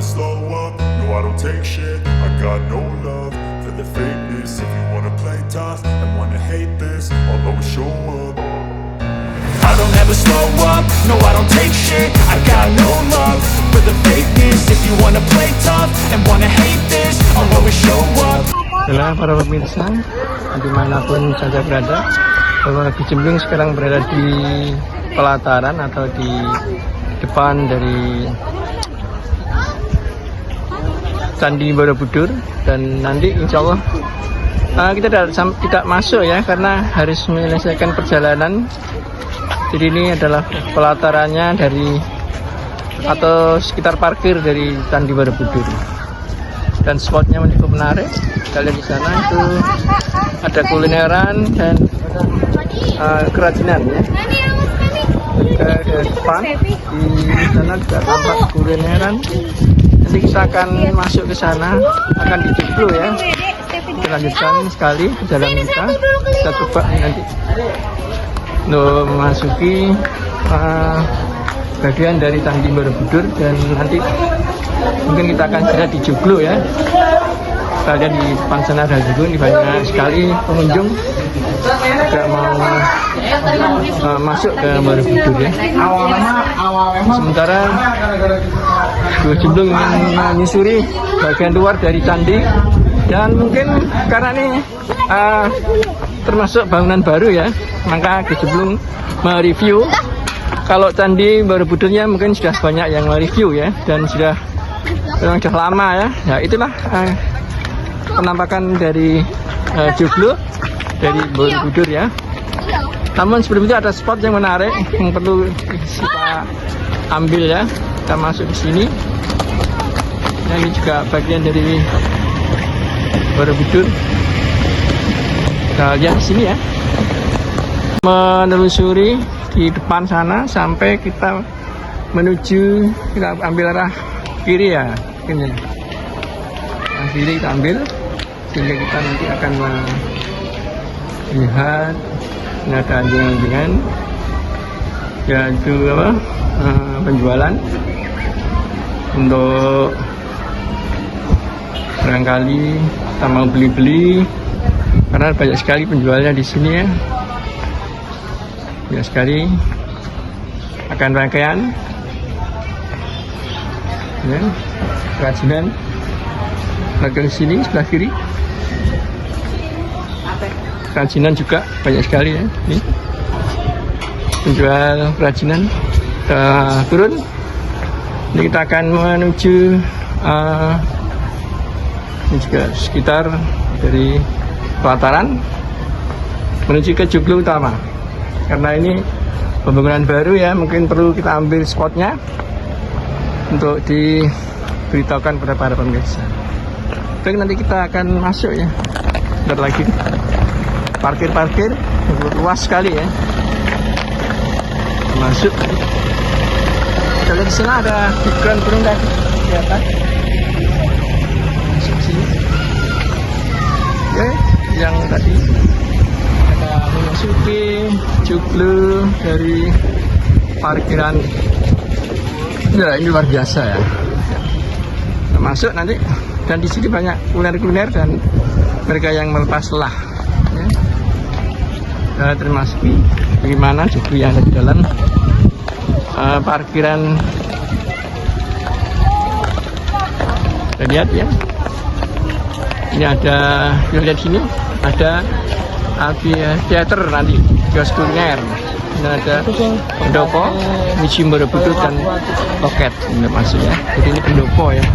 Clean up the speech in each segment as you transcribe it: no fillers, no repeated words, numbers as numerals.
slow up, no I don't take shit. I got no love for the fakeness. If you wanna play tough and wanna hate this, I'll always show up. I don't ever slow up, no I don't take shit. I got no love for the fakeness. If you wanna play tough and wanna hate this, I'll always show up. Itulah para pemirsa, dimanapun saja berada, bahwa Kicimring sekarang berada di pelataran atau di depan dari Candi Borobudur, dan nanti insya Allah kita tidak masuk ya karena harus menyelesaikan perjalanan. Jadi ini adalah pelatarannya dari atau sekitar parkir dari Candi Borobudur, dan spotnya cukup menarik. Kita lihat di sana itu ada kulineran dan kerajinan ya. Ke depan di sana juga tampak kulineran. Nanti kita akan masuk ke sana, akan dijeblo ya. Kita lanjutkan sekali perjalanan kita. Kita coba nanti untuk memasuki bagian dari Candi Borobudur, dan nanti mungkin kita akan segera dijeblo ya. Kita lihat di depan sana ada juga banyak sekali pengunjung juga mau masuk ke Borobudur ya. Sementara Gue Jumblung ingin menyusuri bagian luar dari candi, dan mungkin karena ini termasuk bangunan baru ya, maka Gue Jumblung mereview. Kalau Candi Borobudurnya mungkin sudah banyak yang mereview ya, dan sudah lama ya. Ya itulah penampakan dari Joglo dari Borobudur ya. Namun sebelum itu ada spot yang menarik yang perlu kita ambil ya. Kita masuk di sini. Nah, ini juga bagian dari Borobudur. Kita lihat di sini ya. Menelusuri di depan sana sampai kita menuju, kita ambil arah kiri ya. Ini. Nah, kiri kita ambil sehingga kita nanti akan melihat ada anjing-anjingan ya, itu apa penjualan untuk barangkali kita mau beli-beli, karena banyak sekali penjualnya di sini ya. Banyak sekali akan rangkaian ya, kerajinan. Bagian sini sebelah kiri kerajinan juga banyak sekali ya. Ini penjual kerajinan. Kita turun. Ini kita akan menuju ini juga sekitar dari pelataran menuju ke Joglo Utama. Karena ini pembangunan baru ya, mungkin perlu kita ambil spotnya untuk diberitahukan kepada para pemirsa. Baik, nanti kita akan masuk ya. Bentar lagi. Parkir luas sekali ya. Masuk. Kita lihat di sana ada background burung tadi di atas. Masuk sini. Oke, yang tadi ada memasuki Joglo dari parkiran. Ya, ini luar biasa ya. Kita masuk nanti, dan di sini banyak kuliner-kuliner dan mereka yang melepas lelah. Ya. Termasuk bagaimana Joglo yang ada di dalam parkiran. Kita lihat ya. Ini ada, kita lihat sini ada teater nanti, kios kuliner. Ini ada pendopo, Museum Borobudur dan loket ini masuk ya. Jadi ini pendopo ya.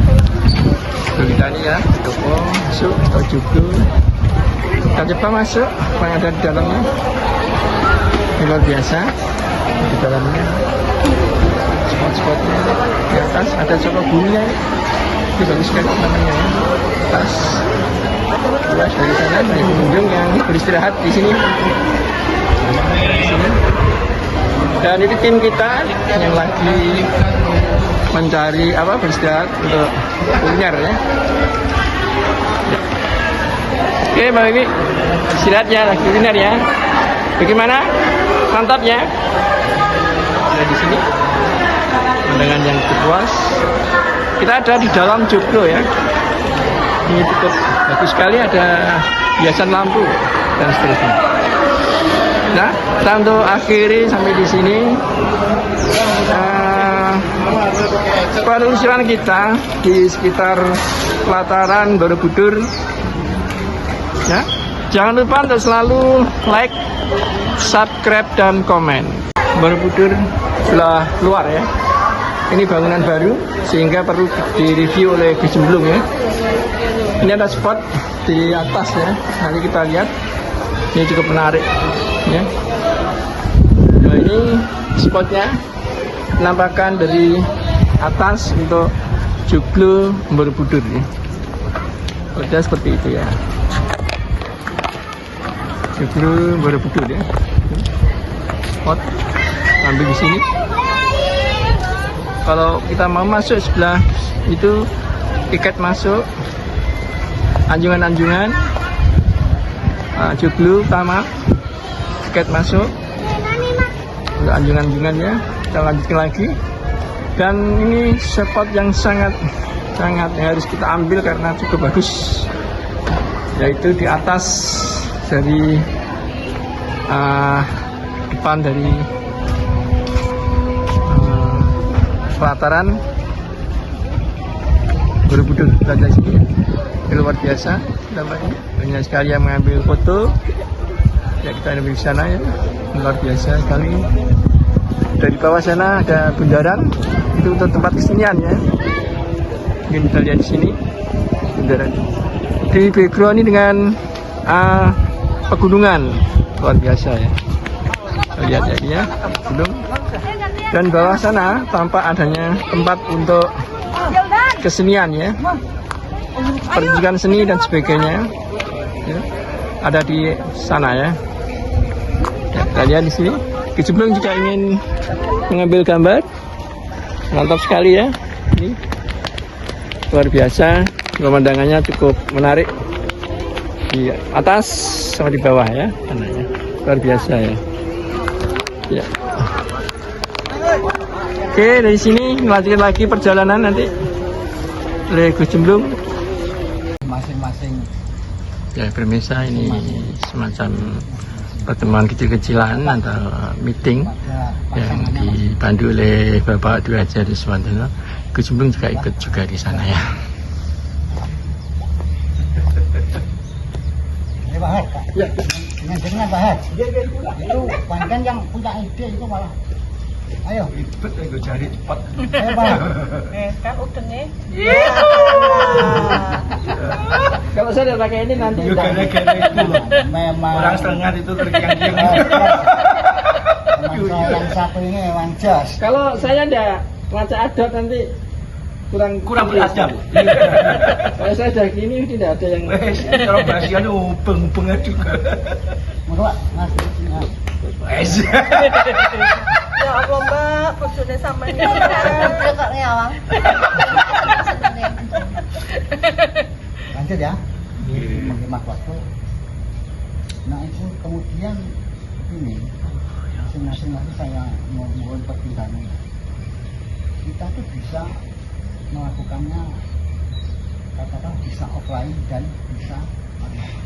Kita ini ya, pendopo masuk ke Joglo. Kita coba masuk apa yang ada di dalamnya. Ini luar biasa di dalamnya. Spot-spotnya di atas ada Sukabumi ya. Ini bagus sekali namanya ya. Atas luas dari sana banyak pengunjung yang beristirahat di sini. Dan ini tim kita yang lagi mencari beristirahat untuk kuliner ya. Oke, Bang Bibi, istirahatnya lagi kuliner ya. Bagaimana? Mantap ya. Ada di sini pemandangan yang cukup luas. Kita ada di dalam Joglo ya. Ini cukup bagus sekali, ada hiasan lampu dan seterusnya. Nah, kita untuk akhiri sampai di sini penelusuran kita di sekitar pelataran Borobudur. Ya, jangan lupa untuk selalu like, subscribe dan komen. Borobudur sebelah luar ya. Ini bangunan baru sehingga perlu direview oleh Gus Jemblung ya. Ini ada spot di atas ya. Nanti kita lihat. Ini cukup menarik ya. Nah, ini spotnya penampakan dari atas untuk Joglo Borobudur ya. Spotnya seperti itu ya. Joglo Borobudur ya. Spot ambil di sini. Kalau kita mau masuk sebelah itu tiket masuk anjungan-anjungan Joglo utama, tiket masuk untuk anjungan-anjungan ya. Kita lanjutkan lagi, dan ini spot yang sangat harus kita ambil karena cukup bagus, yaitu di atas dari depan dari pelataran Borobudur. Kita lihat sini, luar biasa, namanya banyak sekali yang mengambil foto. Ya, kita ambil di sana ya, luar biasa sekali. Dari bawah sana ada bundaran, itu untuk tempat kesenian ya. Mungkin kita lihat di sini bundaran. Di background ini dengan pegunungan, luar biasa ya. Kita lihat ya, gunung. Dan bawah sana tampak adanya tempat untuk kesenian ya, pertunjukan seni dan sebagainya ya, ada di sana ya. Ya, kita lihat di sini. Gus Jemblung jika ingin mengambil gambar, mantap sekali ya. Ini luar biasa, pemandangannya cukup menarik di atas sama di bawah ya, luar biasa ya. Ya. Oke, dari sini lanjutkan lagi perjalanan nanti oleh Gus Jemblung. Masing-masing Ya, pemirsa, ini semacam pertemuan kecil-kecilan atau meeting yang dipandu oleh Bapak Dwi Haji Riswandono. Gus Jemblung juga ikut juga di sana ya. Ini Bahar, Kak. Ya. Dengan Bahar. Itu Pandan yang punya ide itu malah. Ayo. Ribet ya gue cari cepat. Ayo Bahar. Kan udengnya. Kalau saya udah pakai ini nanti Ya gara-gara itu loh. Memang Orang setengah itu terkiang-kiang. Memang yang satu ini memang jas. kalau saya ndak baca adat nanti kurang beradab. Kalau saya udah gini tidak ada yang Wes, kalau bahasian ubeng-ubeng juga. Merua, Mas. Wes. Ya Allah Mbak, bojone sampean iki. Ya kok ngawang. Lanjut ya. Menghemat waktu. Nah itu kemudian ini masing-masing nanti saya mohon pertimbangan. Kita tuh bisa melakukannya, katakan bisa offline dan bisa online.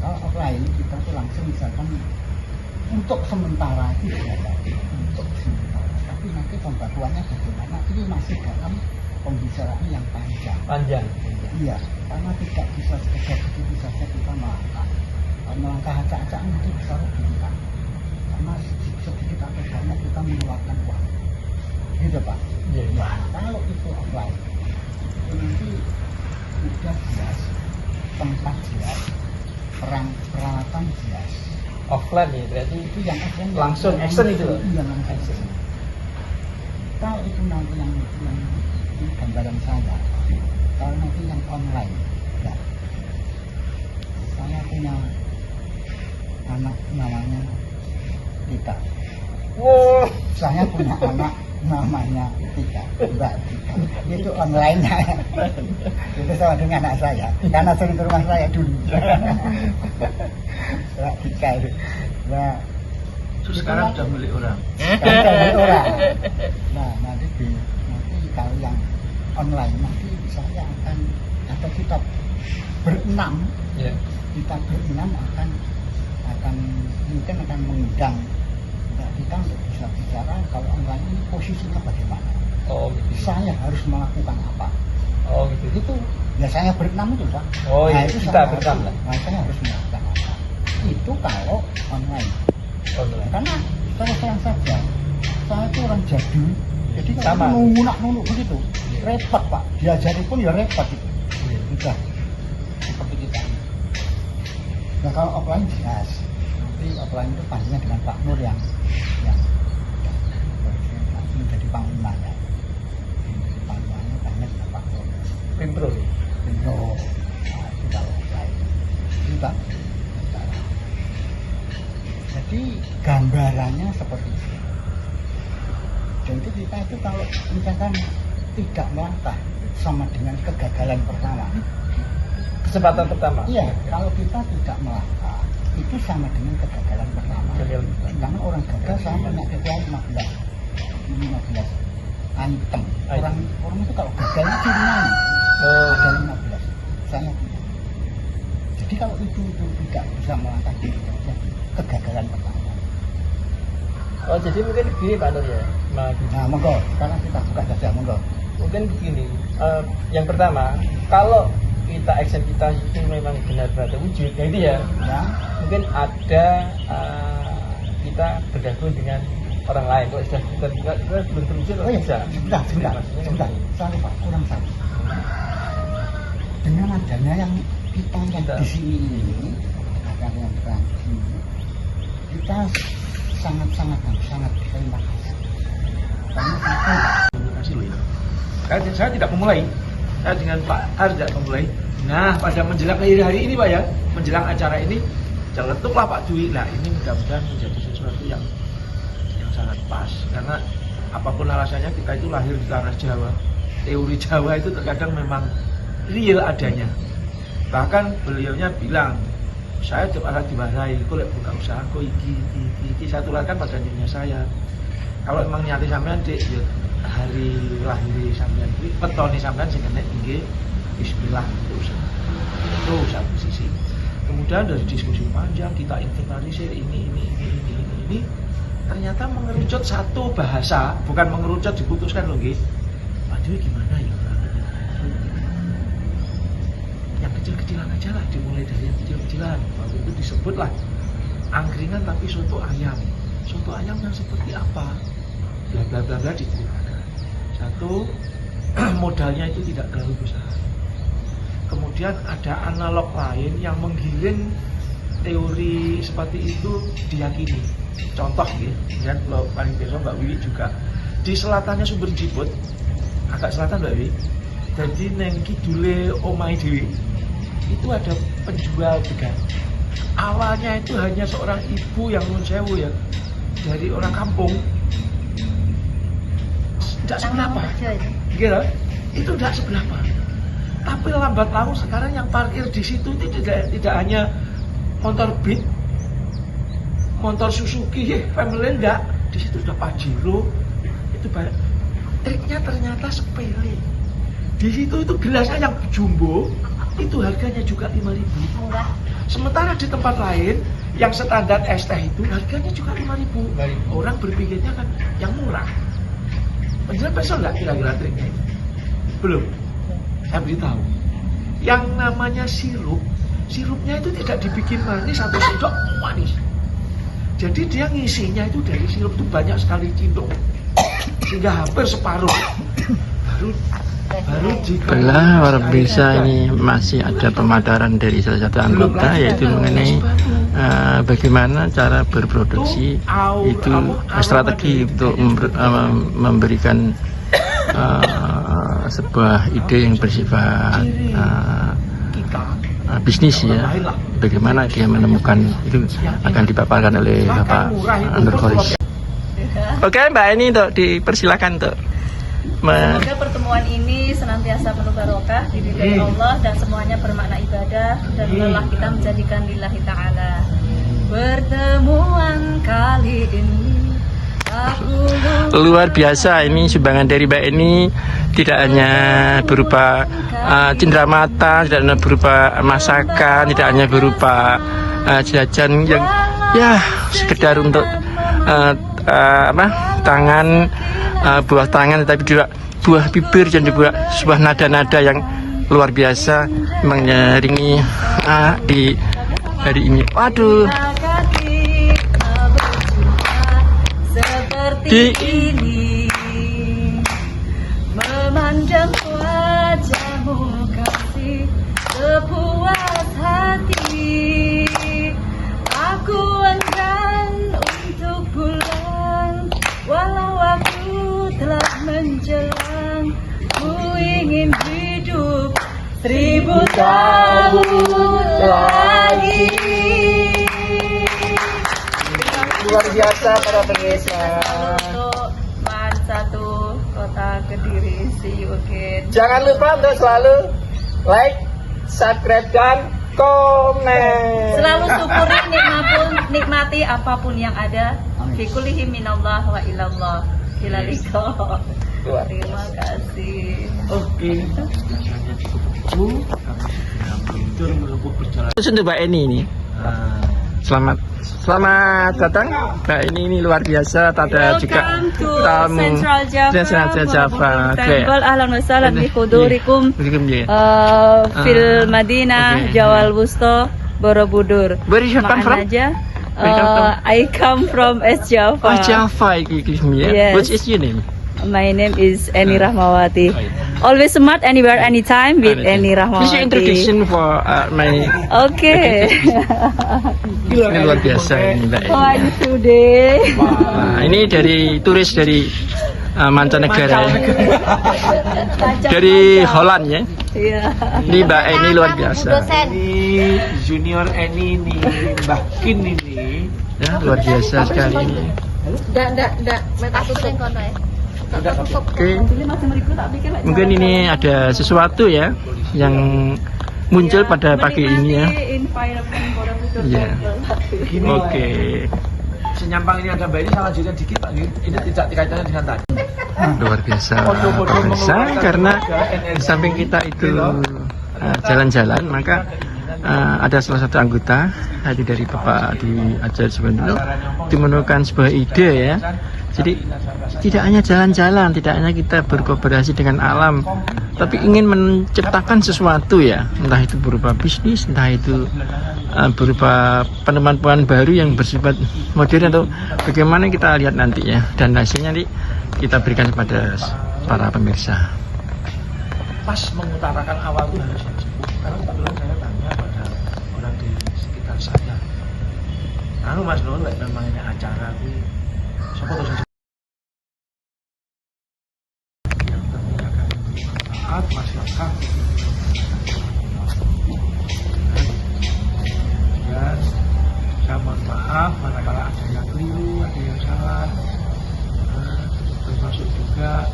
Kalau offline kita tuh langsung misalkan untuk sementara itu untuk sementara, tapi nanti pembatuannya bagaimana ini masih dalam pembicaraan yang panjang. Iya, karena tidak bisa sekedar begitu saja kita melangkah acak-acak nanti bisa rugi kita, karena sedikit atau banyak kita mengeluarkan uang, gitu Pak. Iya. Nah, kalau itu offline itu nanti sudah jelas, tempat jelas, peralatan jelas. Offline ya, berarti Itu yang offline Langsung action itu loh. Iya, langsung action. Kalau itu nanti yang ini gambaran saya. Kalau nanti yang online, ya. Saya punya anak namanya Tika. wow, Saya punya anak namanya Tika, Mbak Tika. Itu online ya. Itu sama dengan anak saya, karena sering ke rumah saya dulu. Mbak Tika itu. Nah, Terus sekarang udah milik orang. sekarang milik orang. Nah, nanti kalau yang online nanti saya akan atau kita berenam, Ya. kita berenam akan mungkin akan mengundang kita untuk bisa bicara kalau online ini posisinya bagaimana. Oh gitu. Saya harus melakukan apa? Oh gitu. Itu ya saya berenam itu Pak. Oh iya, itu kita saya berenam harus, lah. saya harus melakukan apa? Itu kalau online. Online. Karena kalau saya saja, saya itu orang jadul. Jadi Sama. kalau nunggu begitu, repot Pak. Diajari pun ya repot itu. Sudah seperti kita. Nah kalau offline jelas. Nanti offline itu pastinya dengan Pak Nur yang menjadi panglimanya. Panglimanya banyak dengan Pak Nur. Pimpro. Nah, itu kalau offline. Itu Pak. Jadi gambarannya seperti itu. Dan itu kita itu kalau misalkan tidak melangkah sama dengan kegagalan pertama. Kesempatan pertama. Iya, kalau kita tidak melangkah itu sama dengan kegagalan pertama. Gagal. Karena orang gagal sama dengan kegagalan 15 item. Orang itu kalau gagal itu cuma ada 15. Saya tidak. Jadi kalau itu tidak bisa melangkah itu kegagalan pertama. Oh jadi mungkin begini Pak Nur ya. Nah, monggo, sekarang kita buka saja, monggo. Mungkin begini. Yang pertama, kalau kita action kita itu memang benar-benar wujud, ya itu ya. Ya, Mungkin ada kita bergabung dengan orang lain. Kalau sudah kita belum terwujud, oh iya, bisa. sebentar. Saya lupa, kurang satu. Dengan adanya yang kita yang di sini ini, ada yang di sini, kita sangat terima kasih. Karena kita Kasih loh ya. Saya tidak memulai. Saya dengan Pak Arja memulai. Nah, pada menjelang hari ini Pak ya, menjelang acara ini, celetuklah Pak Dwi. Nah, ini mudah-mudahan menjadi sesuatu yang sangat pas. Karena apapun alasannya kita itu lahir di tanah Jawa. Teori Jawa itu terkadang memang real adanya. Bahkan beliaunya bilang, saya tiap hari dimarahi, kok buka usaha, kok iki saya tularkan pada dirinya saya. Kalau memang nyati sampean dek, ya hari lahir sampean, petoni sampean sing kena tinggi, bismillah usaha. Itu satu sisi. Kemudian dari diskusi panjang kita inventarisir ini, ternyata mengerucut satu bahasa, bukan mengerucut diputuskan loh, nggih. Aduh gimana ya? Yang kecil-kecilan aja lah, dimulai dari yang kecil-kecilan. Waktu itu disebutlah angkringan tapi soto ayam. Soto ayam yang seperti apa? Bla bla bla bla diceritakan. Satu, modalnya itu tidak terlalu besar. Kemudian ada analog lain yang menggiring teori seperti itu diyakini. Contoh ya, kalau paling besok Mbak Wiwi juga di selatannya Sumber Jiput, agak selatan Mbak Wiwi. Jadi neng kidule omai dewi itu ada penjual begal. Awalnya itu hanya seorang ibu yang nun sewu ya, dari orang kampung. Tidak seberapa, gitu. Itu tidak seberapa. Tapi lambat laun sekarang yang parkir di situ itu tidak hanya motor Beat, motor Suzuki, family enggak. Di situ sudah Pajero, itu banyak. Triknya ternyata sepele. Di situ itu gelasnya yang jumbo, itu harganya juga 5.000. Sementara di tempat lain yang standar es teh itu harganya juga 5.000. Orang berpikirnya kan yang murah. Penjual besok nggak kira-kira triknya itu? Belum. Saya beritahu. Yang namanya sirupnya itu tidak dibikin manis satu sendok manis. Jadi dia ngisinya itu dari sirup itu banyak sekali cindung, sehingga hampir separuh. Baru jika Luar biasa ini masih ada pemaparan dari salah satu anggota yaitu mengenai bagaimana cara berproduksi itu strategi untuk memberikan sebuah ide yang bersifat bisnis ya, bagaimana dia menemukan itu akan dipaparkan oleh Bapak Nur Kholis. Oke Mbak, ini untuk dipersilakan untuk Semoga pertemuan ini senantiasa penuh barokah diridhai Allah dan semuanya bermakna ibadah dan lelah kita menjadikan lillahi ta'ala. Pertemuan kali ini luar biasa. Ini sumbangan dari Mbak Eni tidak hanya berupa cenderamata, tidak hanya berupa masakan, tidak hanya berupa jajan yang ya sekedar untuk tangan, buah tangan, tapi juga buah bibir dan juga sebuah nada-nada yang luar biasa mengiringi di hari ini. Waduh. Seperti ini memandang wajahmu kasih sepuas hati, aku enggan untuk pulang walau waktu telah menjelang, ku ingin hidup 1000 tahun lagi. Luar biasa para pemirsa. Untuk Man 1 Kota Kediri, see you again. Jangan lupa untuk selalu like, subscribe dan komen. Selalu syukuri, nikmati apapun yang ada. Bikulihi minallah wa ilallah. Ilaliko. Terima kasih. Oke. Kami sudah menempuh perjalanan. Terus untuk Mbak Eni ini. Selamat datang Mbak Eni, ini luar biasa. Ada juga tamu Central Java. Temple ahlan wa sahlan bi hudurikum fil Madinah Jawal Wusto Borobudur. Where is your come from? Aja. I come from East Java. Oh, Java. Yes. What is your name? My name is Eni Rahmawati. Always smart, anywhere, anytime with Eni Rahmawati. This is introduction for my. Okay. Ini luar biasa ini Mbak Eni. How are you today? Nah, ini dari turis dari mancanegara ya. Dari Holland ya. Iya. Ini Mbak Eni luar biasa. Ini junior Eni ini, Mbah Kin ini. Ya, luar biasa sekali ini. Oke. Mungkin ini ada sesuatu ya yang muncul pada pagi ini ya. Iya. Oke. Senyampang ini ada Mbak ini salah lanjutkan dikit Pak. Ini tidak dikaitannya dengan tadi. Luar biasa pemirsa, karena di samping kita itu jalan-jalan, maka ada salah satu anggota yaitu dari Bapak Adi Ajar Subandrio menemukan sebuah ide ya. Jadi tidak hanya jalan-jalan, tidak hanya kita berkooperasi dengan alam, tapi ingin menciptakan sesuatu ya, entah itu berupa bisnis, entah itu berupa penemuan baru yang bersifat modern atau bagaimana, kita lihat nanti ya, dan hasilnya nanti kita berikan kepada para pemirsa. Pas mengutarakan awal itu harus disebut, karena kebetulan saya tanya pada orang di sekitar saya. Mas Nur, namanya acara itu siapa tahu saya yang termudahkan manfaat masyarakat. Dan saya mohon maaf manakala ada yang keliru, ada yang salah, termasuk juga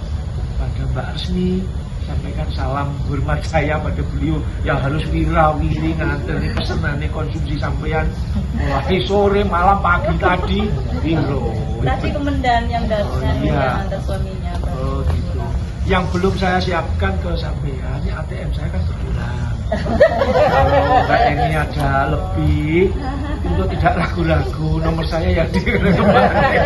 pada Mbak Resmi. Sampaikan salam hormat saya pada beliau yang harus wirawiri nganter pesenannya konsumsi sampean mulai sore malam pagi tadi wiro. Tadi kemendan yang datang yang antar suaminya. Oh gitu. Yang belum saya siapkan ke sampean, ini ATM saya kan berkurang. Kalau ini ada lebih, untuk tidak ragu-ragu nomor saya yang di kemarin.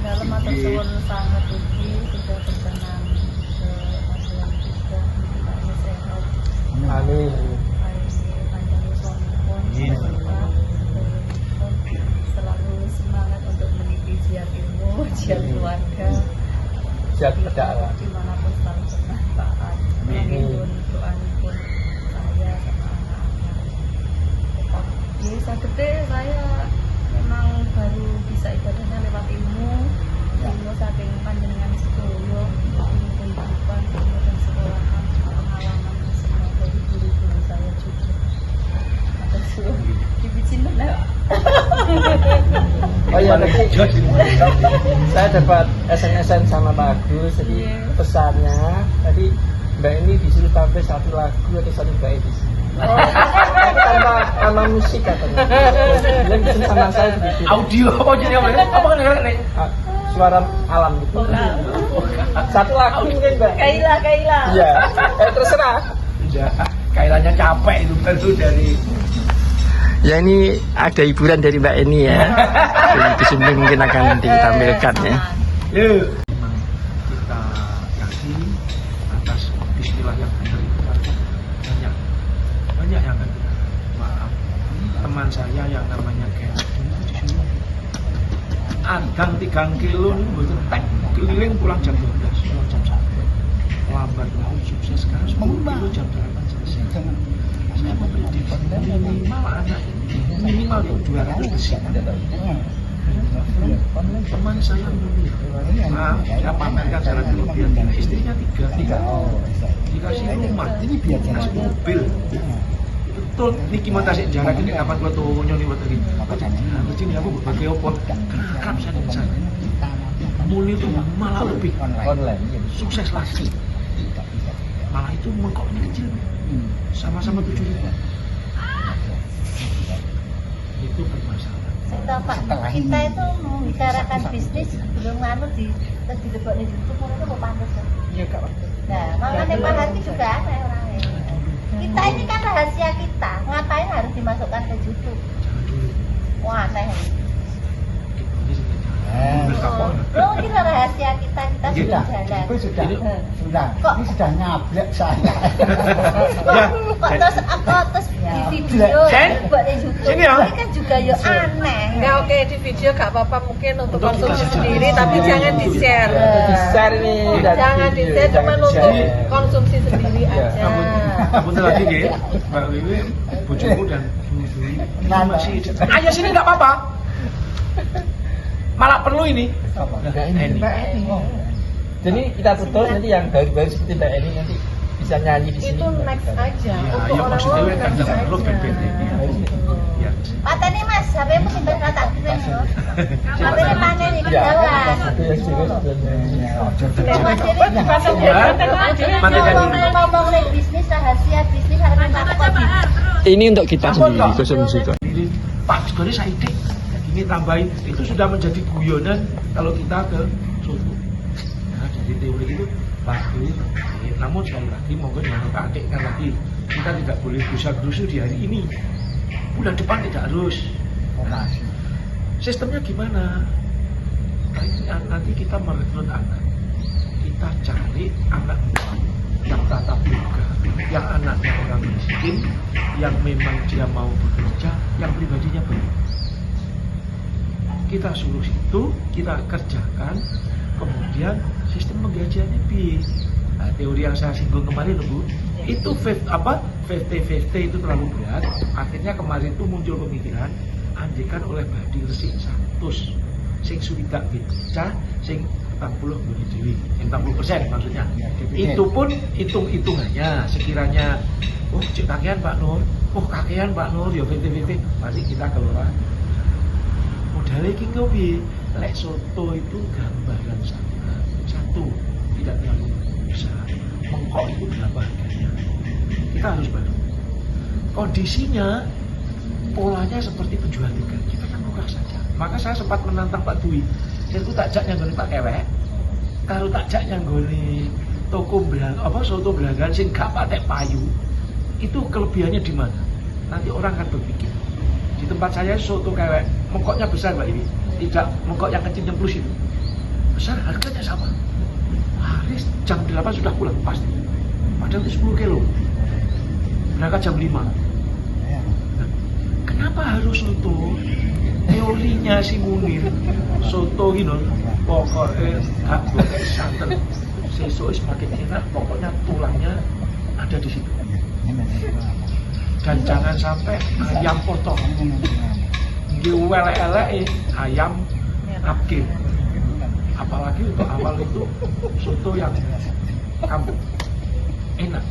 Dalam atas suwun sangat ugi sudah berkenan Amin. Selalu semangat untuk meniti jiat ilmu, jiat keluarga, Jiat dakwah. dimanapun selalu bermanfaat. Amin. Doa pun saya sama anak-anak. Bisa gede saya memang baru bisa ibadahnya lewat ilmu saking panjenengan sekolah, ilmu kehidupan, ilmu dan sekolahan, pengalaman semua dari guru-guru saya juga. Ada suruh dibicin mana? Oh iya, nanti jos ini. Saya dapat SMS-an sama Pak Agus, jadi pesannya tadi Mbak ini disuruh tampil 1 lagu atau 1 bait di sini. Tanpa musik katanya. Bilang pesan sama saya begitu. Audio apa jadi apa kan nek? Suara alam gitu. 1 lagu mungkin Mbak. Kaila. Iya. Terserah. Ya, kailannya capek itu tentu dari. Ya ini ada hiburan dari Mbak Eni ya. Jadi kesempatan mungkin akan ditampilkan ya. Yuk. Memang kita yakin atas istilah yang benar itu banyak yang akan kita maaf. Teman saya yang namanya Ken Adang 3 kilo ini betul tek keliling pulang jam 12 pulang jam 1 lambat mau sukses sekarang 10 kilo jam 8 selesai. Saya memprediksi minimal anak minimal itu 200 besi. Teman saya mulia, maaf saya pamerkan secara berlebihan, istrinya 3 dikasih rumah, dikasih mobil. Betul, niki mau tasik jarak ini kapan kalau tuh nyoni buat lagi. Kecil aku berbagai opor, kerap saya dengan saya. Muli itu malah lebih online, sukses lagi. Malah itu mengkoknya kecil, sama-sama 7 ribu. Itu permasalahan. Pak, kita itu membicarakan bisnis belum di depan itu mau pantas kan? Iya Kak. Nah, makanya Pak Hati juga ada orangnya. Kita ini kan rahasia kita, ngapain harus dimasukkan ke YouTube? Wah, aneh. Oh, ini rahasia kita sudah jalan. Itu sudah. Kok? Ini sudah nyablek saya. Kok terus di video buat di YouTube? Sini ya. Ini kan juga ya aneh. Enggak, oke, di video gak apa-apa mungkin untuk konsumsi sendiri, tapi jangan di-share. Di-share ini. Jangan di-share, cuma untuk konsumsi sendiri aja. Kamu lagi ya, Mbak Wiwi, bojomu dan masih. Ayo sini nggak apa-apa. Malah perlu ini. Mbak Eni. Jadi kita tutup nanti yang baru-baru seperti Mbak Eni nanti bisa nyanyi di sini. Itu next aja. Ya, Untuk ya maksudnya orang-orang kan next jangan perlu aja. band-band ini. Ya. Pateni Mas, HP-mu simpen kata aktifin lho. HP-ne panen iki Ya. jalan. Itu yang serius dan Mas Dewi ngomong nih bisnis rahasia bisnis harus takut. ini untuk kita sendiri konsumsi kok. Ini Pak Segori Saidik ini tambahin itu sudah menjadi guyonan kalau kita ke soto. Nah, jadi teori itu bagus. Namun sekali lagi monggo jangan kita adikkan lagi. Kita tidak boleh gerusa-gerusu di hari ini. Bulan depan tidak harus. Nah, sistemnya gimana? Nanti kita merekrut anak. Kita cari anak yang tata boga, yang anaknya orang miskin, yang memang dia mau bekerja, yang pribadinya baik. Kita suruh situ, kita kerjakan, kemudian sistem penggajiannya bi. Nah, teori yang saya singgung kemarin Bu, itu 50-50 itu terlalu berat. Akhirnya kemarin itu muncul pemikiran, andikan oleh Badi Resik 100 sing suwidak bisa, sing 40 boleh dewi, 40% maksudnya. Itu pun hitung-hitungannya sekiranya, oh cek kakean Pak Nur, oh kakean Pak Nur, ya 50-50, mari kita keluar. Modalnya iki piye? Lek soto itu gambaran satu, tidak terlalu besar. Mengkok itu berapa harganya? Kita harus bantu. Kondisinya, polanya seperti penjual tiga, kita kan murah saja. Maka saya sempat menantang Pak Dwi. Jadi aku takjak nyanggoni Pak Kewek. Kalau takjak nyanggoni toko soto Belangan sing gak pakai payu, itu kelebihannya di mana? Nanti orang akan berpikir. Di tempat saya soto Kewek, mengkoknya besar Mbak ini, tidak mengkok yang kecil nyemplus itu. Besar, harganya sama. Haris jam 8 sudah pulang pasti. Padahal itu 10 kilo. Berangkat jam 5. Nah, kenapa harus soto? Teorinya si Munir, soto ini pokoknya gak boleh santan. Sesuk semakin enak, pokoknya tulangnya ada di situ. Dan jangan sampai ayam potong. Elek-elek ayam abgil. Apalagi untuk awal itu soto yang kampung enak.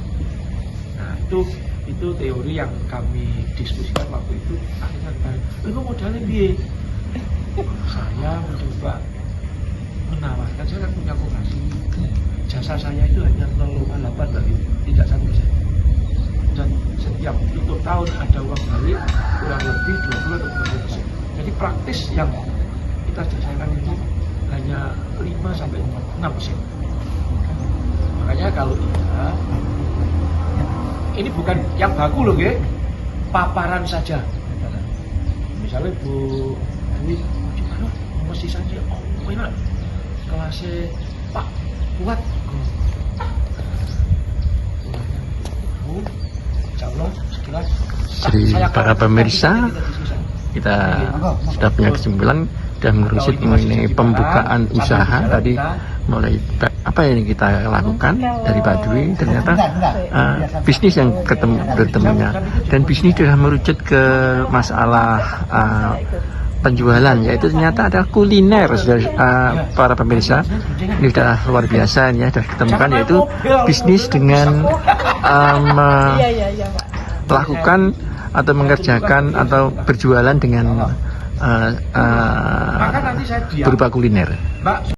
Nah itu teori yang kami diskusikan waktu itu. Akhirnya itu modalnya biaya. saya mencoba menawarkan, saya kan punya koperasi, jasa saya itu hanya 0,8 dari tidak 1%, dan setiap tutup tahun ada uang balik kurang lebih 20 atau 30%. Jadi praktis yang kita jasakan itu hanya 5 sampai 6%. Makanya kalau tidak, ini bukan yang baku loh, paparan saja. Misalnya Bu Dewi, gimana mesti saja, oh enak kelasnya Pak kuat, insyaallah sekilas. Jadi para pemirsa, kita sudah punya kesimpulan dan mengerucut mengenai pembukaan usaha tadi, mulai apa yang kita lakukan dari Pak Dwi, ternyata bisnis yang bertemunya, dan bisnis sudah merucut ke masalah penjualan, yaitu ternyata ada kuliner. Para pemirsa, ini sudah luar biasa ya, sudah ditemukan, yaitu bisnis dengan melakukan atau mengerjakan atau berjualan dengan berupa kuliner.